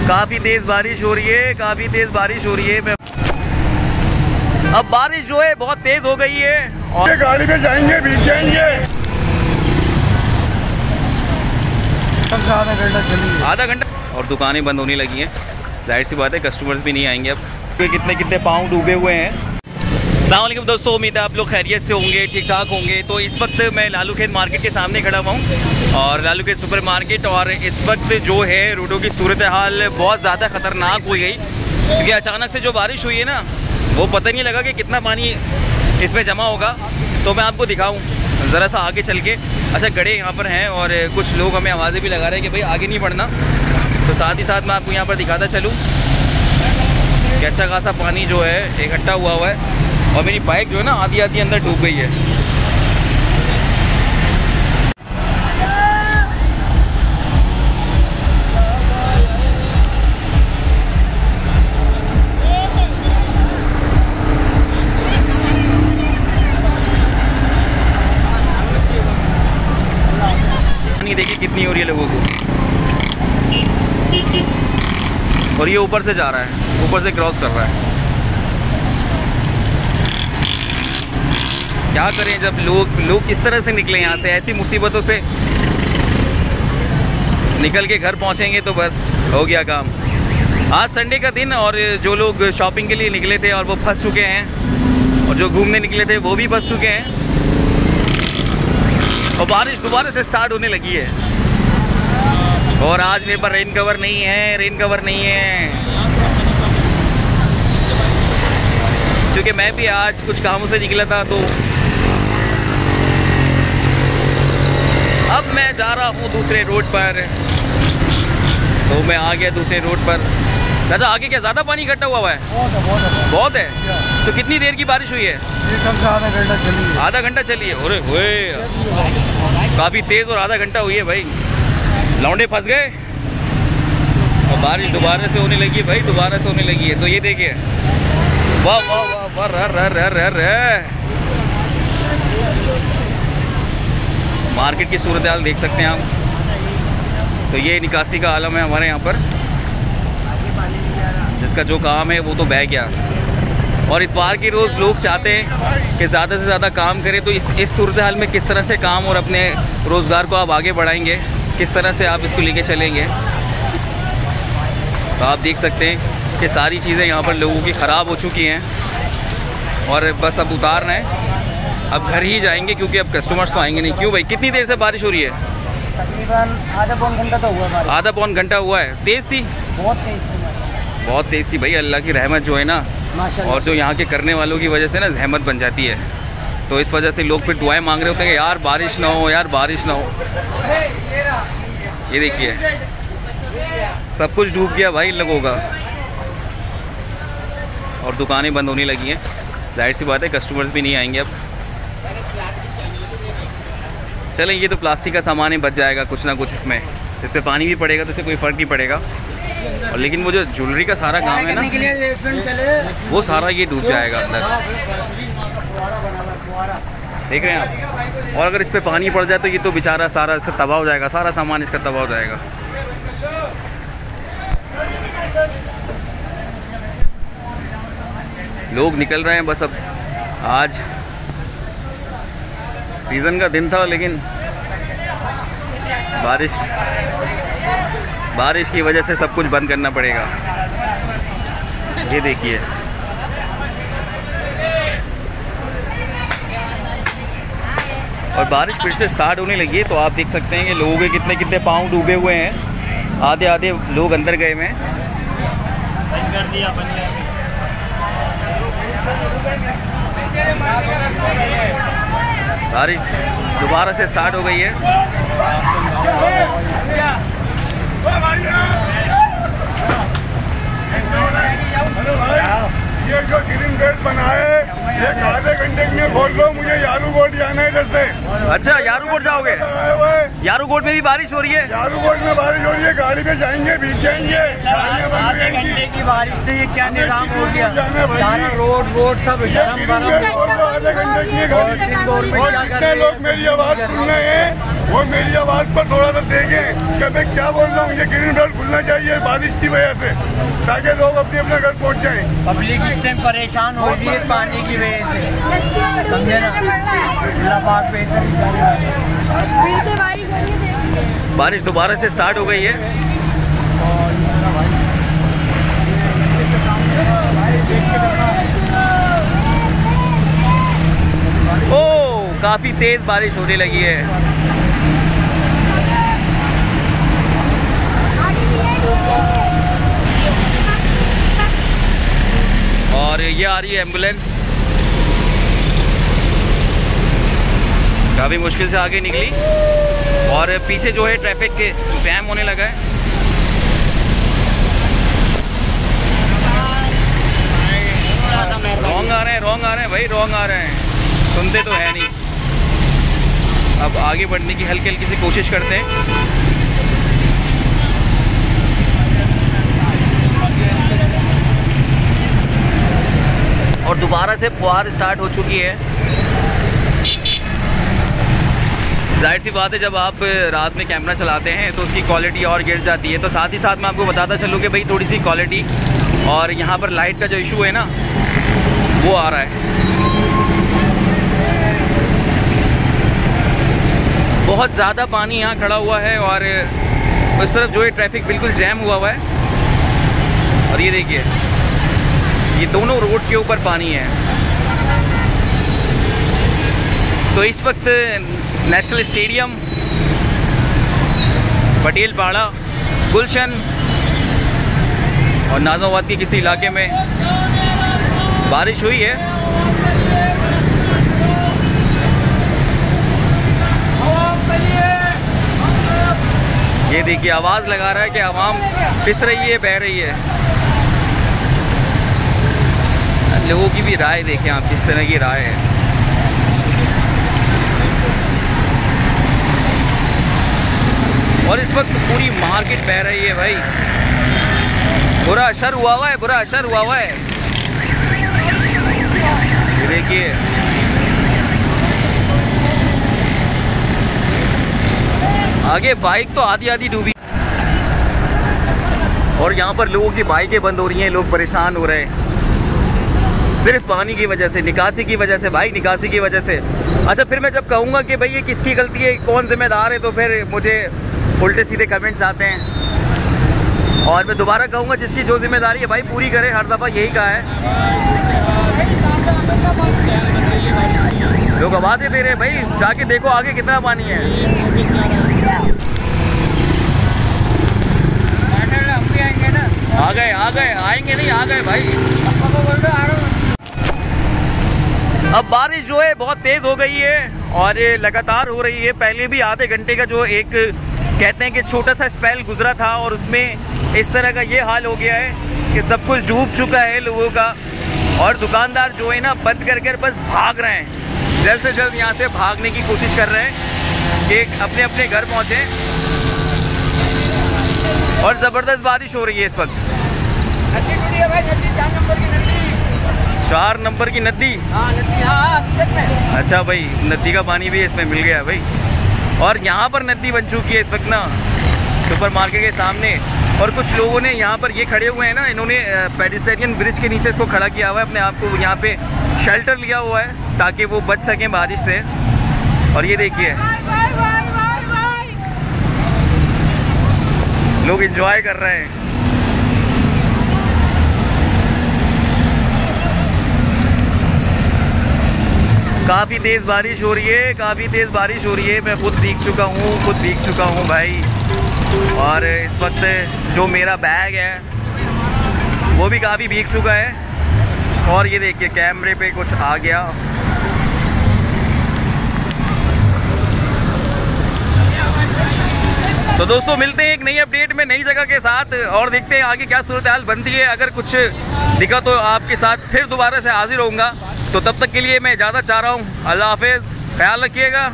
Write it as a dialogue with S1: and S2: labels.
S1: काफ़ी तेज़ बारिश हो रही है, काफ़ी तेज़ बारिश हो रही है। अब बारिश जो है बहुत तेज़ हो गई है और
S2: गाड़ी में जाएंगे, भीग जाएंगे।
S1: आधा घंटा और दुकानें बंद होने लगी हैं। जाहिर सी बात है कस्टमर्स भी नहीं आएंगे अब। कितने कितने पाँव डूबे हुए हैं। अस्सलाम वालेकुम दोस्तों, उम्मीद है आप लोग खैरियत से होंगे, ठीक ठाक होंगे। तो इस वक्त मैं लालू खेत मार्केट के सामने खड़ा हुआ हूँ और लालू खेत सुपर मार्केट। और इस वक्त जो है रोडों की सूरत हाल बहुत ज़्यादा ख़तरनाक हो गई, क्योंकि अचानक से जो बारिश हुई है ना, वो पता नहीं लगा कि कितना पानी इसमें जमा होगा। तो मैं आपको दिखाऊँ ज़रा सा आगे चल के। अच्छा, गड्ढे यहाँ पर हैं और कुछ लोग हमें आवाज़ें भी लगा रहे हैं कि भाई आगे नहीं बढ़ना। तो साथ ही साथ मैं आपको यहाँ पर दिखाता चलूँ कि अच्छा खासा पानी जो है इकट्ठा हुआ है और मेरी बाइक जो है ना आधी आधी अंदर डूब गई है। पानी देखिए कितनी हो रही है लोगों को, और ये ऊपर से जा रहा है, ऊपर से क्रॉस कर रहा है। क्या करें जब लोग किस तरह से निकले यहाँ से, ऐसी मुसीबतों से निकल के घर पहुँचेंगे तो बस हो गया काम। आज संडे का दिन और जो लोग शॉपिंग के लिए निकले थे और वो फंस चुके हैं, और जो घूमने निकले थे वो भी फंस चुके हैं। और बारिश दोबारा से स्टार्ट होने लगी है और आज मेरे पास रेन कवर नहीं है, रेन कवर नहीं है, क्योंकि मैं भी आज कुछ कामों से निकला था। तो अब मैं जा रहा हूँ दूसरे रोड पर। तो मैं आ गया दूसरे रोड पर। दादा आगे क्या ज़्यादा पानी इकट्ठा हुआ है? बहुत है। तो कितनी देर की बारिश हुई है?
S2: आधा घंटा चली है।
S1: आधा घंटा चली है। अरे हुए काफ़ी तेज़ और आधा घंटा हुई है भाई। लौंडे फंस गए और बारिश दोबारा से होने लगी है भाई, दोबारा से होने लगी है। तो ये देखिए, वाह वाह वाह वाह, मार्केट की सूरत हाल देख सकते हैं आप। तो ये निकासी का आलम है हमारे यहाँ पर। जिसका जो काम है वो तो बह गया। और इतवार के रोज़ लोग चाहते हैं कि ज़्यादा से ज़्यादा काम करें। तो इस सूरत हाल में किस तरह से काम और अपने रोज़गार को आप आगे बढ़ाएंगे, किस तरह से आप इसको लेके चलेंगे। तो आप देख सकते हैं कि सारी चीज़ें यहाँ पर लोगों की ख़राब हो चुकी हैं और बस अब उतारना है। अब घर ही जाएंगे क्योंकि अब कस्टमर्स तो आएंगे नहीं। क्यों भाई, कितनी देर से बारिश हो रही है?
S3: तकरीबन आधा पौन घंटा तो हुआ।
S1: आधा पौन घंटा हुआ है। तेज़ थी?
S3: बहुत तेज़ थी,
S1: बहुत तेज़ थी भाई। अल्लाह की रहमत जो है ना, और जो यहाँ के करने वालों की वजह से ना जहमत बन जाती है। तो इस वजह से लोग फिर दुआएं मांग रहे होते हैं कि यार बारिश ना हो, यार बारिश ना हो। ये देखिए सब कुछ डूब गया भाई इन लोगों का, और दुकानें बंद होने लगी हैं। जाहिर सी बात है कस्टमर्स भी नहीं आएंगे अब। चलें, ये तो प्लास्टिक का सामान ही बच जाएगा कुछ ना कुछ इसमें। इस पर पानी भी पड़ेगा तो इससे कोई फ़र्क नहीं पड़ेगा। और लेकिन वो जो ज्वेलरी का सारा काम है ना, वो सारा ये डूब जाएगा अंदर। देख रहे हैं आप। और अगर इस पर पानी पड़ जाए तो ये तो बेचारा सारा इसका तबाह हो जाएगा, सारा सामान इसका तबाह हो जाएगा। लोग निकल रहे हैं बस। अब आज सीज़न का दिन था, लेकिन बारिश की वजह से सब कुछ बंद करना पड़ेगा। ये देखिए, और बारिश फिर से स्टार्ट होने लगी है। तो आप देख सकते हैं कि लोगों के कितने कितने पाँव डूबे हुए हैं। आधे आधे लोग अंदर गए हुए हैं। बारिश दोबारा से स्टार्ट हो गई है।
S2: ये जो ग्रीन बेल्ट बना है, ये आधे घंटे में खोल लो। मुझे यारूकोट जाना है इधर से।
S1: अच्छा, यारूकोट जाओगे? यारूकोट में भी बारिश हो रही है?
S2: यारूकोट में बारिश हो रही है, गाड़ी में जाएंगे, भीग जाएंगे।
S3: आधे घंटे की बारिश से ये क्या निजाम हो गया? सारा रोड सब
S2: आधे घंटे की। कितने लोग मेरी आवाज़ सुन रहे हैं वो मेरी आवाज पर थोड़ा सा देखें कि मैं क्या बोल रहा हूँ। ये ग्रीन बेल्ट खुलना चाहिए बारिश की वजह से, ताकि लोग अपने अपने घर पहुँच जाएं।
S3: पब्लिक इस टाइम परेशान हो रही है पानी की वजह से, समझे ना।
S1: बारिश दोबारा से स्टार्ट हो गई है। ओह, काफी तेज बारिश होने लगी है। और ये आ रही है एम्बुलेंस, काफी मुश्किल से आगे निकली। और पीछे जो है ट्रैफिक के जैम होने लगा है। रॉन्ग आ रहे हैं भाई, रॉन्ग आ रहे हैं, सुनते तो है नहीं। अब आगे बढ़ने की हल्की हल्की सी कोशिश करते हैं। और दोबारा से फुहार स्टार्ट हो चुकी है। जाहिर सी बात है, जब आप रात में कैमरा चलाते हैं तो उसकी क्वालिटी और गिर जाती है। तो साथ ही साथ मैं आपको बताता चलूँ कि भाई थोड़ी सी क्वालिटी और यहाँ पर लाइट का जो इशू है ना, वो आ रहा है। बहुत ज़्यादा पानी यहाँ खड़ा हुआ है और उस तरफ जो है ट्रैफिक बिल्कुल जैम हुआ है। और ये देखिए, ये दोनों रोड के ऊपर पानी है। तो इस वक्त नेशनल स्टेडियम, पटेल पाड़ा, गुलशन और नाज़िमाबाद के किसी इलाके में बारिश हुई है। ये देखिए, आवाज़ लगा रहा है कि आवाम पिस रही है, बह रही है। लोगों की भी राय देखें आप, किस तरह की राय है। और इस वक्त पूरी मार्केट बह रही है भाई, बुरा असर हुआ हुआ है, बुरा असर हुआ हुआ है। देखिए, आगे बाइक तो आधी आधी डूबी और यहाँ पर लोगों की बाइकें बंद हो रही हैं, लोग परेशान हो रहे हैं सिर्फ पानी की वजह से, निकासी की वजह से भाई, निकासी की वजह से। अच्छा, फिर मैं जब कहूँगा कि भाई ये किसकी गलती है, कौन जिम्मेदार है, तो फिर मुझे उल्टे सीधे कमेंट्स आते हैं। और मैं दोबारा कहूँगा, जिसकी जो जिम्मेदारी है भाई पूरी करे, हर दफ़ा यही कहा है। लोग आवाज़ें दे रहे हैं भाई, जाके देखो आगे कितना पानी है। आ गए आएंगे नहीं, आ गए भाई। अब बारिश जो है बहुत तेज हो गई है और लगातार हो रही है। पहले भी आधे घंटे का जो एक कहते हैं कि छोटा सा स्पेल गुजरा था और उसमें इस तरह का ये हाल हो गया है कि सब कुछ डूब चुका है लोगों का। और दुकानदार जो है ना, बंद कर कर बस भाग रहे हैं, जल्द से जल्द यहाँ से भागने की कोशिश कर रहे हैं कि अपने अपने घर पहुँचे। और ज़बरदस्त बारिश हो रही है इस वक्त। 4 नंबर की नदी। अच्छा भाई, नदी का पानी भी इसमें मिल गया भाई। और यहाँ पर नदी बन चुकी है इस वक्त ना, सुपर मार्केट के सामने। और कुछ लोगों ने यहाँ पर ये खड़े हुए हैं ना, इन्होंने पेडिस्ट्रियन ब्रिज के नीचे इसको खड़ा किया हुआ है, अपने आप को यहाँ पे शेल्टर लिया हुआ है ताकि वो बच सकें बारिश से। और ये देखिए, लोग एंजॉय कर रहे हैं। काफ़ी तेज़ बारिश हो रही है, काफ़ी तेज़ बारिश हो रही है। मैं खुद भीग चुका हूँ भाई। और इस वक्त जो मेरा बैग है वो भी काफ़ी भीग चुका है। और ये देखिए, कैमरे पे कुछ आ गया। तो दोस्तों, मिलते हैं एक नई अपडेट में, नई जगह के साथ, और देखते हैं आगे क्या सूरत हाल बनती है। अगर कुछ दिखा तो आपके साथ फिर दोबारा से हाजिर होऊंगा। तो तब तक के लिए मैं इजाज़त चाह रहा हूँ। अल्लाह हाफिज़, ख्याल रखिएगा।